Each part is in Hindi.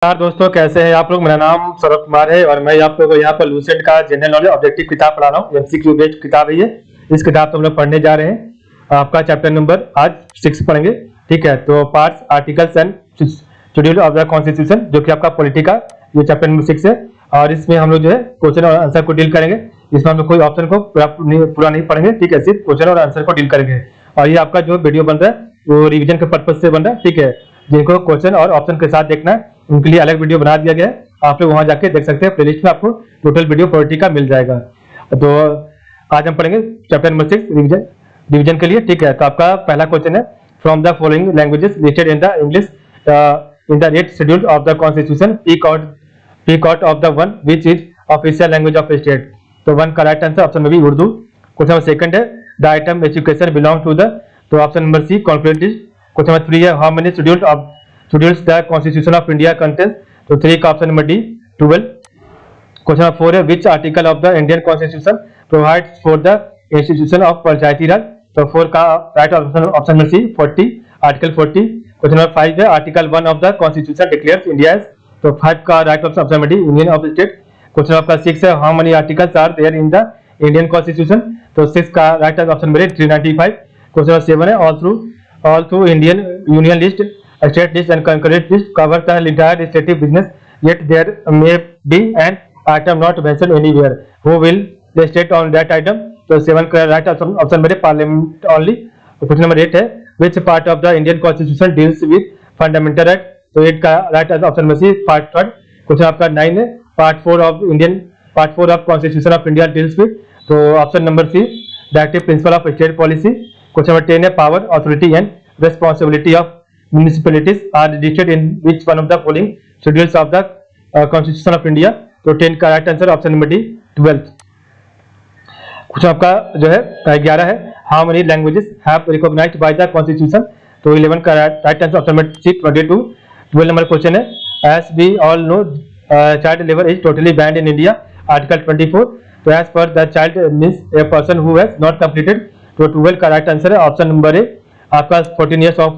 नमस्कार दोस्तों, कैसे हैं आप लोग। मेरा नाम सौरभ कुमार है और मैं आप लोगों को यहाँ पर लूसेंट का जनरल नॉलेज ऑब्जेक्टिव किताब पढ़ा रहा हूँ। एमसीक्यू बेस्ड किताब है ये। इस किताब को हम लोग पढ़ने जा रहे हैं। आपका चैप्टर नंबर आज 6 पढ़ेंगे। ठीक है, तो parts, articles and schedule of the constitution, जो कि आपका पॉलिटी का ये चैप्टर नंबर 6 है। और इसमें हम लोग जो है क्वेश्चन और आंसर को डील करेंगे। इसमें हम लोग कोई ऑप्शन को पूरा नहीं पढ़ेंगे। ठीक है, सिर्फ क्वेश्चन और आंसर को डील करेंगे। और ये आपका जो वीडियो बन रहा है वो रिविजन के पर्पज से बन रहा है। ठीक है, जिनको क्वेश्चन और ऑप्शन के साथ देखना है उनके लिए अलग वीडियो बना दिया गया है। आप लोग वहां जाके देख सकते हैं। प्लेलिस्ट में आपको टोटल वीडियो पॉलिटी का मिल जाएगा। तो आज हम पढ़ेंगे चैप्टर नंबर 6 रिविजन के लिए। ठीक है, तो आपका पहला क्वेश्चन है, from the following languages listed in the English in the 8th schedule of the constitution speak out of the one which is official language of state. तो वन का राइट आंसर ऑप्शन में भी उर्दू। क्वेश्चन नंबर सेकंड है, the item education belong to the, तो option number C conflict. Question number 3 है, how many schedules the constitution of India contains. तो 3 का option number D 12। Question number 4 है, which article of the Indian constitution provides for the institution of Panchayati Raj. तो 4 का right option number C 40, article 40। Question number 5 है, article 1 of the constitution declares India as. तो 5 का right option number D union of state. Question आपका 6 है, how many articles are there in the Indian constitution. तो 6 का right option number 395। Question number 7 है, all through Indian union list, state list and concurrent list covers the entire legislative business, yet there may be an item not mentioned anywhere. Who will legislate on that item? So 7 का right option मेरे parliament only. Question number 8 है, which part of the Indian Constitution deals with fundamental right? तो 8 का right option में से part 3rd. Question आपका 9 है, part 4 of Constitution of India deals with, तो option number C directive principle of state policy. Question number 10 है, power, authority and responsibility of municipalities are listed in which one of the following schedules of the Constitution of India. तो 10 का right answer option number D 12। कुछ आपका जो है 11 है, how many languages have recognised by the constitution. तो 11 का right answer option number C 22। 12 number question है, as we all know child labour is totally banned in India, article 24। तो as per the child means a person who has not completed. तो 12 का राइट आंसर है ऑप्शन नंबर ए आपका 14 years of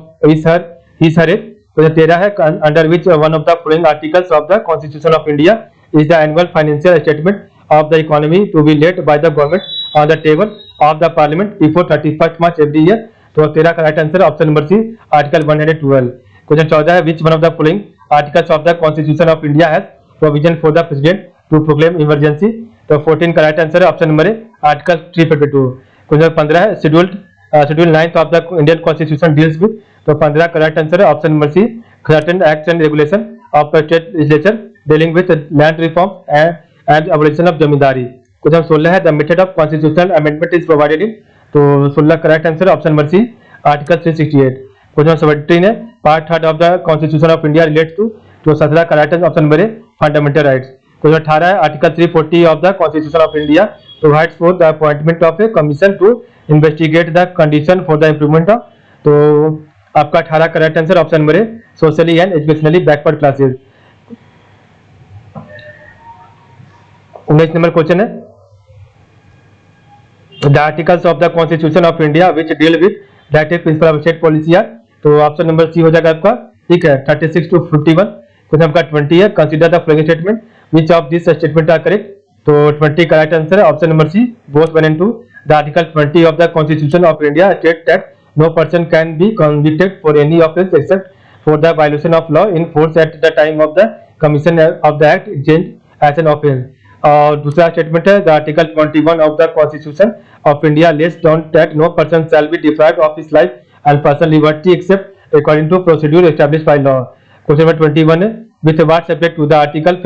is her age। तो 13 है, under which one of the following articles of the constitution of India is the annual financial statement of the economy to be laid by the government on the table of the parliament before 31st March every year. तो 13 का right answer option number C article 112। Question 14 है, which one of the following articles of the constitution of India has provision for the president to proclaim emergency. तो 14 का राइट आंसर है option number A article 352। Question 15 है, schedule 9th of the Indian constitution deals with. तो 15 का राइट आंसर है option number C certain acts and regulation of state legislature dealing with land reform and abolition of zamindari. Question 16 है, the method of constitutional amendment is provided in. तो 16 का right answer option number C article 368। Question 17 है, part 3rd of the constitution of India relates to. तो 17 का right answer option number A fundamental rights. Question 18 है, article 340 of the constitution of India provides for the appointment of a commission to investigate the condition for the improvement of. तो आपका 18 का right answer option number A socially and educationally backward classes. 19 number question है, the articles of the constitution of India which deal with directive principle of state policy are. तो ऑप्शन नंबर सी हो जाएगा आपका। ठीक है, 36 to 51। क्वेश्चन आपका 20 है, consider the following statement which of this statement are correct. तो 20 का राइट आंसर है option number C both 1 and 2। The article 20 of the constitution of India state that no person can be convicted for any offence except for the violation of law in force at the time of the commission of the act changed as an offence। और दूसरा स्टेटमेंट है, the article 21 of the constitution of India lets down that no person shall be deprived of his life and personal liberty except according to procedure established by law. Question number 21 है, with what subject to the article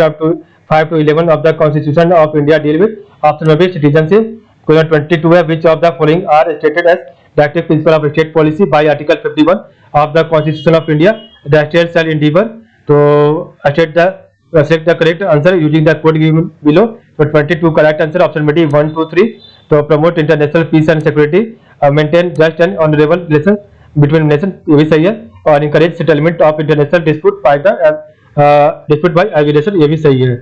5 to 11 of the constitution of India deal with. Option number B citizenship. Question 22 है, which of the following are stated as directive principle of state policy bye article 51 of the constitution of India. The state shell endeavour तो select the correct answer using the code given below। तो 22 का राइट आंसर ऑप्शन में डी 1 2 3। तो promote international peace and security, maintain just and honourable relation between nation, ये भी सही है। और encourage settlement of international dispute by arbitration, ये भी सही है।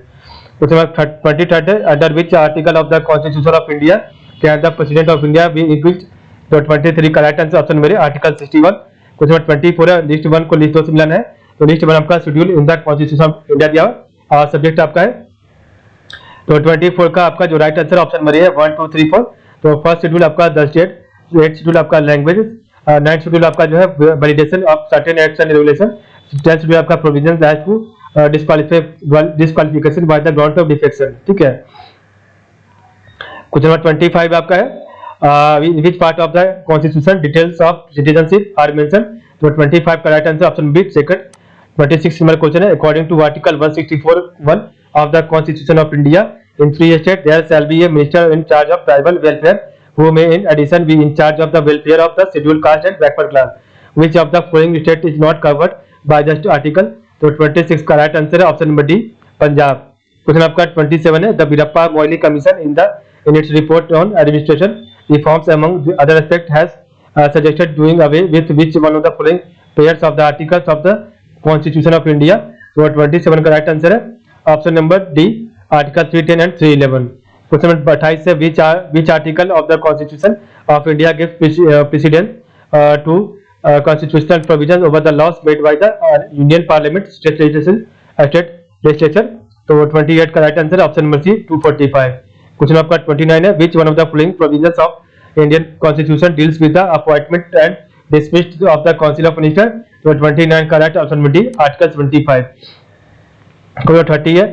उसके बाद 23rd है, under which article of the constitution of India can the president of India be impeached. तो 23 का राइट आंसर ऑप्शन मेरे आर्टिकल 61। क्वेश्चन 24 है, लिस्ट 1 को लिस्ट 2 से मिलाना है। तो लिस्ट 1 आपका schedule in the constitution of India दिया हुआ और सब्जेक्ट आपका है। तो 24 का आपका जो right answer option number A है 1 2 3 4। तो फर्स्ट शेड्यूल आपका द स्टेट, 8th शेड्यूल आपका लैंग्वेज, 9th शेड्यूल आपका जो है validation of certain acts and regulation, 10th schedule आपका provisions as to disqualification by the ground of defection. ठीक है, क्वेश्चन नंबर 25 आपका है which part of the constitution details of citizenship are mention. तो 25 का right answer option B second. 26 number question है according to article 164(1) of the Constitution of India, in free state there shall be a minister in charge of tribal welfare who may in addition be in charge of the welfare of the scheduled caste and backward class. Which of the following state is not covered by this article? तो 26 का राइट आंसर है option number D Punjab. Question आपका 27 है the Veerappa Moily commission in its report on administration reforms among the other aspects has suggested doing away with which one of the following pairs of the articles of the Constitution of India। तो 27 का राइट आंसर है option number D article 310 and 311। Question number 28 से which article of the constitution of India gives precedence to constitutional provisions over the laws made by the union parliament state legislature. तो 28 का right answer option number C 245। Question आपका 29 है which one of the following provisions of Indian constitution deals with the appointment and dismiss of the council of minister. तो 29 का right option number D article 25। Question 30 है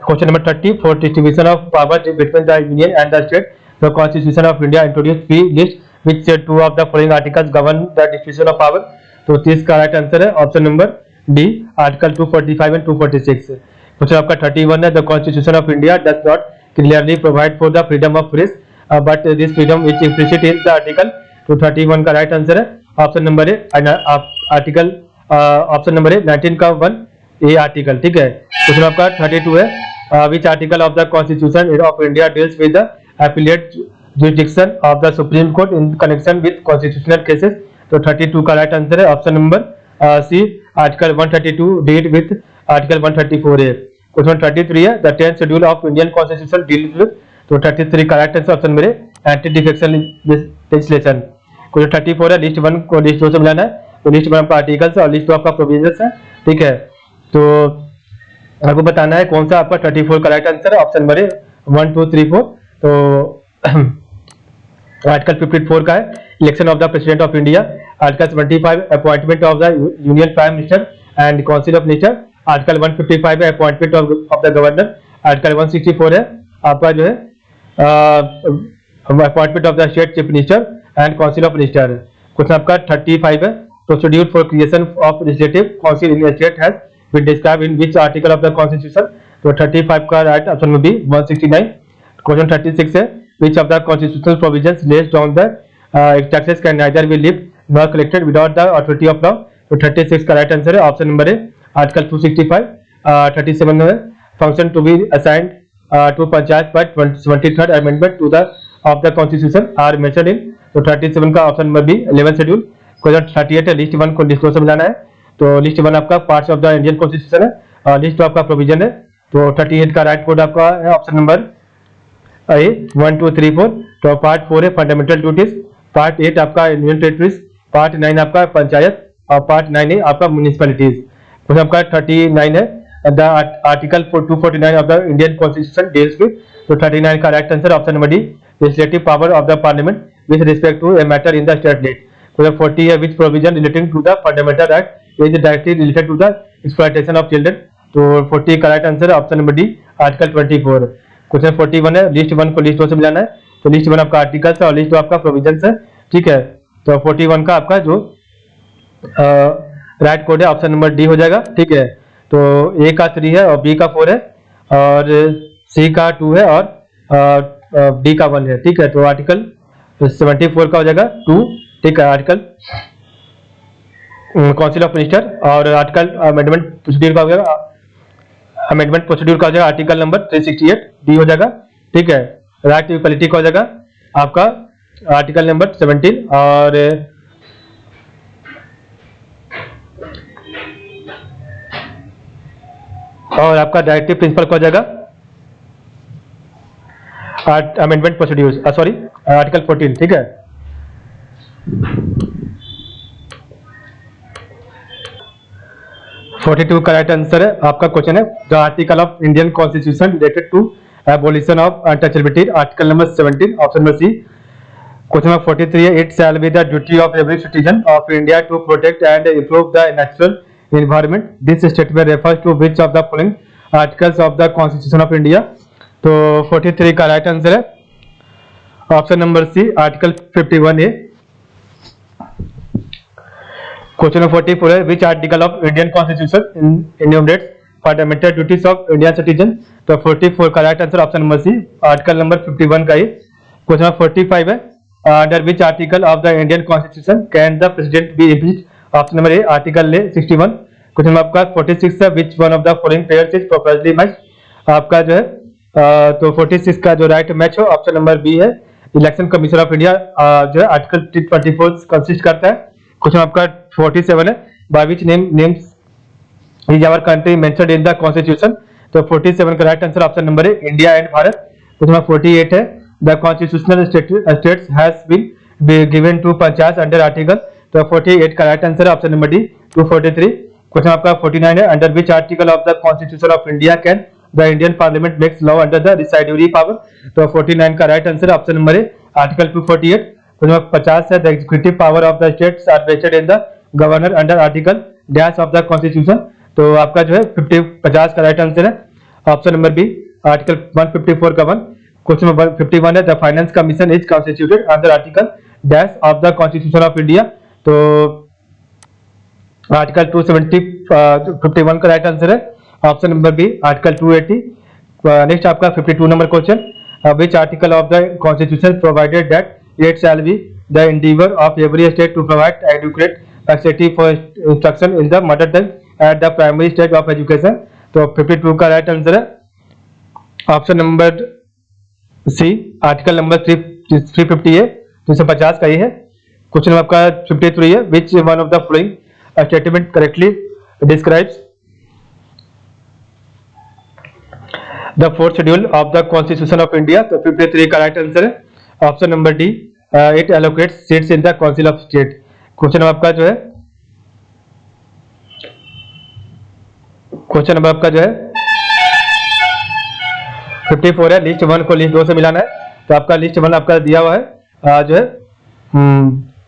question number 30 for distribution of power between the union and the state the constitution of India introduce free list which said 2 of the following articles govern the distribution of power. तो 30 का राइट आंसर है option number D article 245 and 246। Question आपका 31 है the constitution of India does not clearly provide for the freedom of press but this freedom which implicit in the article. तो 31 का राइट आंसर है option number A article option number ए 19 का 1 ए आर्टिकल। ठीक है, क्वेश्चन आपका 32 है which article of the constitution of India deals with the appellate jurisdiction of the supreme court in connection with constitutional cases. तो 32 का राइट आंसर है option number C article 132 deal with article 134 A. Question 33 है the 10th schedule of Indian constitution deals with. तो 33 का right answer option number A anti defection legislation. Question 34 है लिस्ट 1 को लिस्ट 2 से मिलाना है। तो लिस्ट 1 आपका आर्टिकल्स और लिस्ट 2 आपका प्रोविजंस है। ठीक है, तो आपको बताना है कौन सा आपका 34 का राइट आंसर है ऑप्शन नंबर ए 1 2 3 4। तो आर्टिकल 54 का है election of the president of India. Article 25 appointment of the union prime minister and council of minister. Article 155 है appointment of the governor. Article 164 है आपका जो है appointment of the state chief minister and council of minister. Question आपका 35 है procedure for creation of legislative council in state has been described in which article of the constitution. तो 35 का राइट ऑप्शन में बी 169। क्वेश्चन 36 है which of the constitutional provisions lays down the taxes can neither be lift nor collected without the authority of law. तो 36 का राइट आंसर है ऑप्शन नंबर ए आर्टिकल 265। 37 है function to be assigned to panchayat by 23rd amendment to the of the constitution are mentioned in. तो 37 का option number B 11th schedule. Question 38 है लिस्ट 1 को लिस्ट 2 से मिलाना है। तो लिस्ट 1 आपका parts of the Indian constitution है और लिस्ट 2 आपका प्रोविजन है। तो 38 का राइट कोड आपका है ऑप्शन नंबर ए 1 2 3 4। तो पार्ट 4 है फंडामेंटल ड्यूटीज, पार्ट 8 आपका यूनियन टेरिटरीज, पार्ट 9 आपका पंचायत और पार्ट 9 है आपका म्युनिसिपैलिटीज। क्वेश्चन आपका 39 है the article 249 of the Indian constitution deals with. तो 39 का right answer option number D legislative power of the parliament with respect to a matter in the state list. Question 40 है which provision relating to the fundamental right is directly related to the exploitation of children. तो 40 का राइट आंसर है option number D article 24। Question 41 है लिस्ट 1 को लिस्ट 2 से मिलाना है। तो लिस्ट 1 आपका आर्टिकल्स है और लिस्ट 2 आपका प्रोविजंस है। ठीक है, तो 41 का आपका जो राइट कोड है ऑप्शन नंबर डी हो जाएगा। ठीक है, तो ए का 3 है और बी का 4 है और सी का 2 है और डी का 1 है। ठीक है, तो आर्टिकल 74 का हो जाएगा 2। ठीक है, आर्टिकल काउंसिल ऑफ मिनिस्टर और आर्टिकल अमेंडमेंट प्रोसीड्यूर का हो जाएगा अमेंडमेंट प्रोसीड्यूर का हो जाएगा आर्टिकल नंबर 368 डी हो जाएगा। ठीक है, राइट टू इक्वालिटी का हो जाएगा आपका आर्टिकल नंबर 17 और आपका डायरेक्टिव प्रिंसिपल का हो जाएगा अमेंडमेंट प्रोसीड्यूर सॉरी आर्टिकल 14। ठीक है, 42 का राइट आंसर है। आपका क्वेश्चन है the article of Indian constitution related to abolition of untouchability, article number 17, option number C. Question number 43 है it shall be the duty of every citizen of India to protect and improve the natural environment, this statement refers to which of the following articles of the constitution of India. तो 43 का राइट आंसर है option number C, article 51 A. Question number 44 है which article of Indian constitution enumerates fundamental duties of Indian citizen. तो 44 का right answer option number C, article number 51 का ही। क्वेश्चन नंबर 45 है under which article of the Indian constitution can the president be impeached, option number A article 61। Question number आपका 46 है which one of the following pairs is properly matched, आपका जो है तो 46 का जो राइट मैच हो ऑप्शन नंबर बी है, इलेक्शन कमीशन ऑफ इंडिया जो है आर्टिकल 24 कंसिस्ट करता है। क्वेश्चन आपका 47 है by which names is our country mentioned in the constitution. तो 47 का राइट आंसर ऑप्शन नंबर है India and Bharat. Question number 48 है the constitutional status has been given to panchayat under article. तो 48 का right answer option number D 243। Question आपका 49 है under which article of the constitution of India can the Indian parliament makes law under the residuary power. तो 49 का राइट आंसर ऑप्शन नंबर है आर्टिकल 248। क्वेश्चन नंबर 50 है the executive power of the states are vested in the governor under article dash of the constitution. तो आपका जो है 50 का राइट आंसर है ऑप्शन नंबर बी, आर्टिकल 154 का 1। क्वेश्चन नंबर 51 है the finance commission is constituted under article dash of the constitution of India. तो आर्टिकल 251 का राइट आंसर है option number B, article 280। Next आपका 52 number question which article of the constitution provided that it shall be the endeavour of every state to provide adequate facility for instruction in the mother tongue at the primary stage of education. तो 52 का राइट आंसर है option number C, article number 350 है, 350 का ही है। क्वेश्चन आपका 53 है which one of the following statement correctly describes the fourth schedule of the constitution of India. तो 53 का राइट आंसर है option number D, it allocates seats in the council of state. Question आपका जो है क्वेश्चन नंबर आपका जो है 54 है, लिस्ट 1 को लिस्ट 2 से मिलाना है। तो आपका लिस्ट 1 आपका दिया हुआ है जो है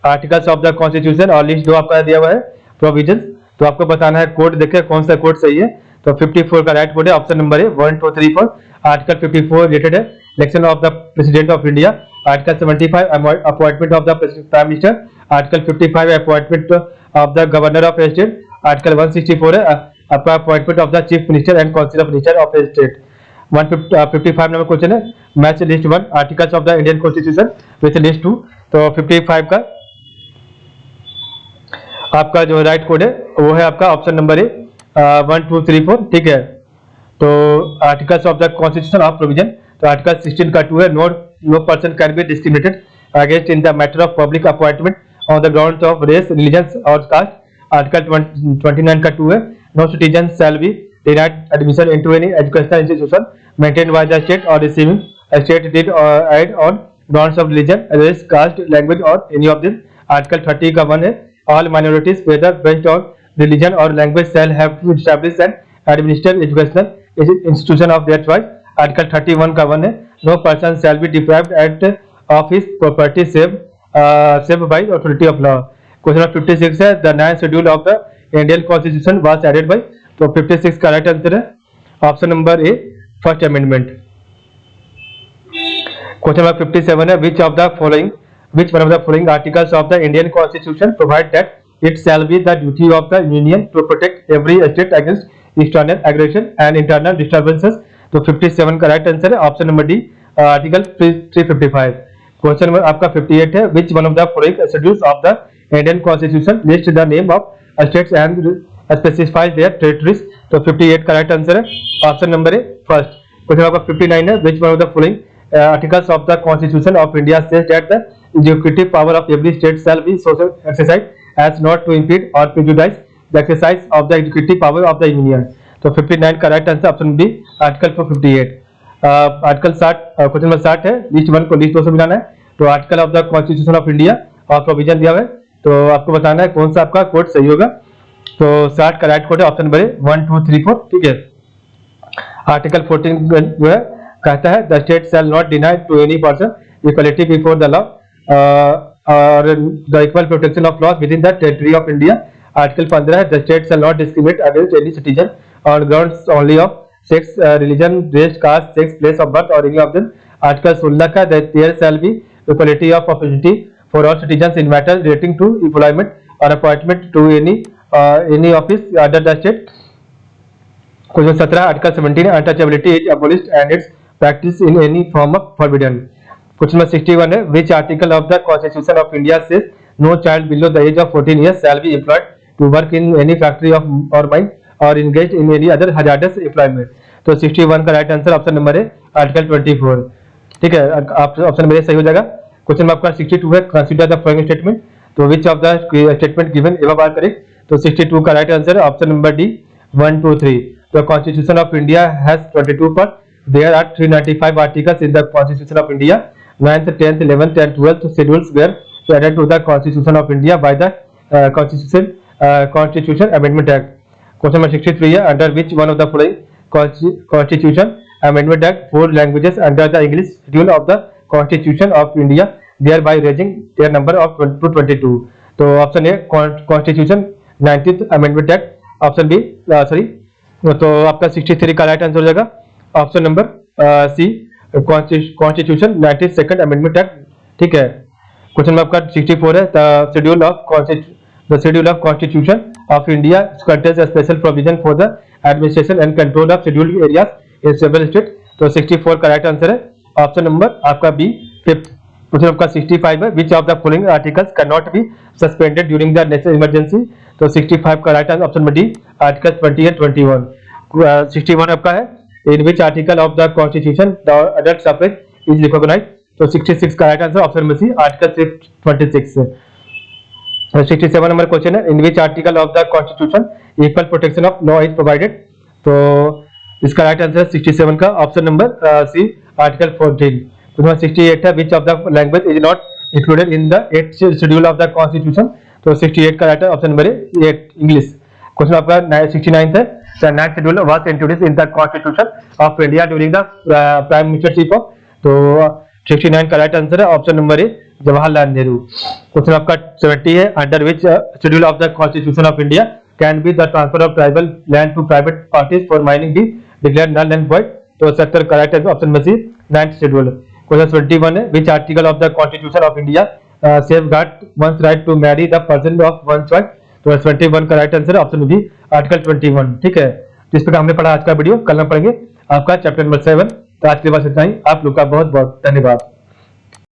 आर्टिकल्स ऑफ द कॉन्स्टिट्यूशन और लिस्ट 2 आपका दिया हुआ है प्रोविजंस। तो आपको बताना है कोड देखे कौन सा कोड सही है। तो 54 का राइट कोड है ऑप्शन नंबर है 1 2 3 4। आर्टिकल 54 रिलेटेड है election of the president of India. Article 75 appointment of the prime minister. Article 55 appointment of the governor of state. Article 164 है आपका appointment of the chief minister and council of minister of state. 155 number question है match list 1 articles of the Indian constitution with list 2। तो 55 का आपका जो राइट कोड है वो है आपका ऑप्शन नंबर है 1 2 3 4, ठीक है। तो articles of the constitution of provision. तो आर्टिकल 16 का 2 है no person can be discriminated against in the matter of public appointment on the ground of race religion और कास्ट। आर्टिकल 29 का 2 है no citizen shall be denied admission into any educational institution maintained by the state or receiving a state did or aid on grounds of religion, race, caste, language or any of them. Article 30 का 1 है all minorities whether based on religion or language shall have to establish and administer educational institution of their choice. Article 31 का 1 है no person shall be deprived of his property save by authority of law. Question 56 है the 9th schedule of the Indian Constitution was added by। तो 56 का राइट आंसर है option number A, first amendment. Question number 57 है which one of the following articles of the Indian constitution provide that it shall be the duty of the union to protect every state against external aggression and internal disturbances. तो 57 का राइट आंसर है option number D, article 355। Question number आपका 58 है which one of the following schedules of the Indian constitution list the name of states and specifies their territories। तो 58 का राइट आंसर है option number A, first. Question आपका 59 है which one of the following articles of the constitution of India says that the executive power of every state shall be so exercise as not to impede और prejudice the exercise of the executive power of the union. तो 59 का right answer option B, article 458। Article 60 question number 60 है लिस्ट 1 को लिस्ट 2 से मिलाना है। तो article of the constitution of India और प्रोविजन दिया हुआ है। तो आपको बताना है कौन सा आपका कोड सही होगा। तो 60 का राइट कोड है ऑप्शन नंबर 1 2 3 4, ठीक है। आर्टिकल 14 जो है कहता है the state shall not deny to any person equality before the law और the equal protection of law within the territory of India. Article 15 है the state shall not discriminate against any citizen on grounds only of sex, religion, race, caste, sex, place of birth और एनी ऑफ देम। आर्टिकल 16 का there shall be equality of opportunity for all citizen in matter relating to employment और appointment to any office under the state. Question 17 article 17 untouchability is abolished and its practice in any form of forbidden. Question number 61 है which article of the constitution of India says no child below the age of 14 years shall be employed to work in any factory of और माइन और engage in any other hazardous employment. तो 61 का राइट आंसर ऑप्शन नंबर है आर्टिकल 24, ठीक है। ऑप्शन नंबर ए सही हो जाएगा। क्वेश्चन नंबर आपका 62 है कंसीडर द फॉलोइंग स्टेटमेंट। तो which of the statement given above are correct. तो 62 का राइट आंसर है option number D 1 2 3। The Constitution of India has 22 parts. There are 395 articles in the Constitution of India. 9th, 10th, 11th, and 12th schedules were added to the Constitution of India by the Constitution Amendment Act. Question number 63 है under which one of the following Constitution Amendment Act 4 languages under the English schedule of the Constitution of India, thereby raising their number of to 22. तो option A Constitution 19th Amendment Act, option B तो आपका 63 का राइट आंसर हो जाएगा option number C constitution 92nd amendment act, ठीक है। क्वेश्चन नंबर आपका 64 है the schedule of constitution of India contains a special provision for the administration and control of scheduled areas in several state. तो 64 का राइट आंसर है ऑप्शन नंबर आपका बी 5th। क्वेश्चन आपका 65 है which of the following articles can not be suspended during the national emergency. तो 65 का right answer option number D article 20 and 21। 61 आपका है in which article of the constitution the adult suffrage is recognised. तो 66 का right answer option number C article 26। 67 number question है in which article of the constitution equal protection of law is provided. तो इसका राइट आंसर है 67 का ऑप्शन नंबर सी आर्टिकल 14। 68 है which of the language is not included in the 8th schedule of the constitution. तो 68 का right option number 8 English. Question आपका 69 है the ninth schedule was introduced in the Constitution of India during the Prime Ministership of। तो 69 का राइट आंसर है option number A Jawaharlal Nehru. Question आपका 70 है under which schedule of the constitution of India can be the transfer of tribal land to private parties for mining be declared null and void. तो 70 का right answer option number C 9th schedule. Question 21 है which article of the constitution of India safeguard one's right to marry the person of one choice. तो 21 का राइट आंसर है ऑप्शन बी आर्टिकल 21, ठीक है। तो इस प्रकार हमने पढ़ा आज का वीडियो। कल हम पढ़ेंगे आपका चैप्टर नंबर 7। तो आज के बाद इतना ही। आप लोग का बहुत बहुत धन्यवाद।